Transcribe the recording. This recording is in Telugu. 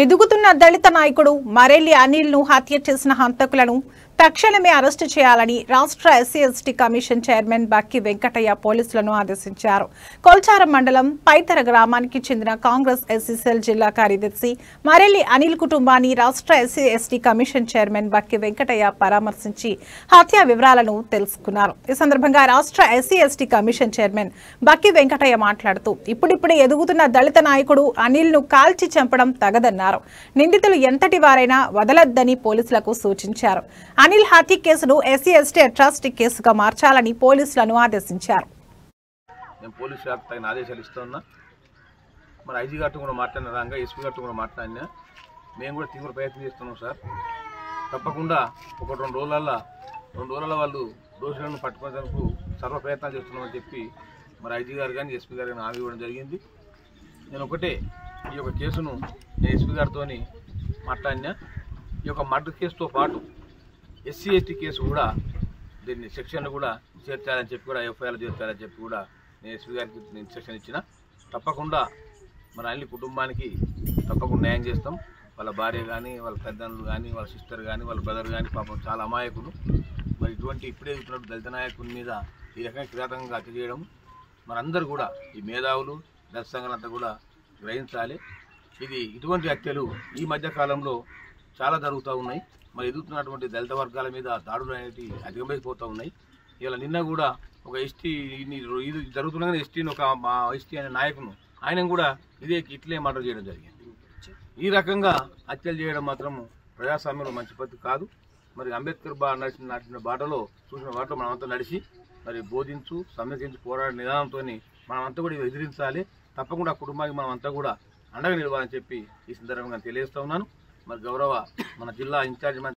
ఎదుగుతున్న దళిత నాయకుడు మరెల్లి అనిల్ ను హత్య చేసిన హంతకులను తక్షణమే అరెస్టు చేయాలని రాష్ట్ర ఎస్సీ ఎస్టీ కమిషన్ చైర్మన్ బక్కి వెంకటయ్య పోలీసులను ఆదేశించారు. కొల్చారం మండలం పైతర గ్రామానికి చెందిన కాంగ్రెస్ ఎస్సీసీఎల్ జిల్లా కార్యదర్శి మరెల్లి అనిల్ కుటుంబాన్ని రాష్ట్ర ఎస్సీ ఎస్టీ కమిషన్ చైర్మన్ బక్కి వెంకటయ్య పరామర్శించి హత్య వివరాలను తెలుసుకున్నారు. ఈ సందర్భంగా రాష్ట్ర ఎస్సీ ఎస్టీ కమిషన్ చైర్మన్ బక్కి వెంకటయ్య మాట్లాడుతూ ఇప్పుడిప్పుడే ఎదుగుతున్న దళిత నాయకుడు అనిల్ ను కాల్చి చంపడం తగదన్నారు. నిందితులు ఎంతటి వారైనా వదలొద్దని పోలీసులకు సూచించారు. అనిల్ హత్య కేసును ఎస్సీ ఎస్టీ అట్రాసిటీ కేసుగా మార్చాలని పోలీసులను ఆదేశించారు. నేను పోలీసు శాఖకు తగిన ఆదేశాలు ఇస్తున్నా. మరి ఐజీ గారితో కూడా మాట్లాడిన రంగా ఎస్పీ గారితో కూడా మాట్లాడినా. మేము కూడా తీవ్ర ప్రయత్నం చేస్తున్నాం సార్. తప్పకుండా ఒక 2 రోజులలో వాళ్ళు దోషులను పట్టుకునేందుకు సర్వ ప్రయత్నాలు చేస్తున్నామని చెప్పి మరి ఐజీ గారు కానీ ఎస్పీ గారు కానీ హామీ ఇవ్వడం జరిగింది. నేను ఒకటే ఈ యొక్క కేసును నేను ఎస్పీ గారితో మాట్లాడినా. ఈ యొక్క మర్డర్ కేసుతో పాటు ఎస్సీ ఎస్టీ కేసు కూడా దీన్ని సెక్షన్లు కూడా చేర్చాలని చెప్పి కూడా ఎఫ్ఐఆర్లు చేర్చాలని చెప్పి కూడా నేను ఎస్పీ గారికి ఇన్స్ట్రక్షన్ ఇచ్చిన. తప్పకుండా మన అన్ని కుటుంబానికి తప్పకుండా న్యాయం చేస్తాం. వాళ్ళ భార్య కానీ, వాళ్ళ పెద్దలు కానీ, వాళ్ళ సిస్టర్ కానీ, వాళ్ళ బ్రదర్ కానీ పాపం చాలా అమాయకులు. మరి ఇటువంటి ఇప్పుడే చూస్తున్నట్టు దళిత నాయకుని మీద ఈ రకంగా కిరాతకంగా హత్య చేయడం మనందరూ కూడా ఈ మేధావులు దళిత సంఘాలంతా కూడా గ్రహించాలి. ఇటువంటి హత్యలు ఈ మధ్య కాలంలో చాలా జరుగుతూ ఉన్నాయి. మరి ఎదుగుతున్నటువంటి దళిత వర్గాల మీద దాడులు అనేవి అధిగమైపోతూ ఉన్నాయి. ఇలా నిన్న కూడా ఒక ఎస్టీ ఇది జరుగుతుండగానే ఎస్టీని ఒక మా ఎస్టీ అనే నాయకును ఆయన కూడా ఇట్లే మర్డర్ చేయడం జరిగింది. ఈ రకంగా హత్యలు చేయడం మాత్రం ప్రజాస్వామ్యంలో మంచి పద్ధతి కాదు. మరి అంబేద్కర్ నడిచిన బాటలో చూసిన బాటలో మనమంతా నడిచి మరి బోధించు సంరక్షించి పోరాడే నిదానంతో మనమంతా కూడా ఎదిరించాలి. తప్పకుండా కుటుంబానికి మనమంతా కూడా అండగా నిలవాలని చెప్పి ఈ సందర్భంగా తెలియజేస్తా ఉన్నాను. మరి గౌరవ మన జిల్లా ఇన్ఛార్జ్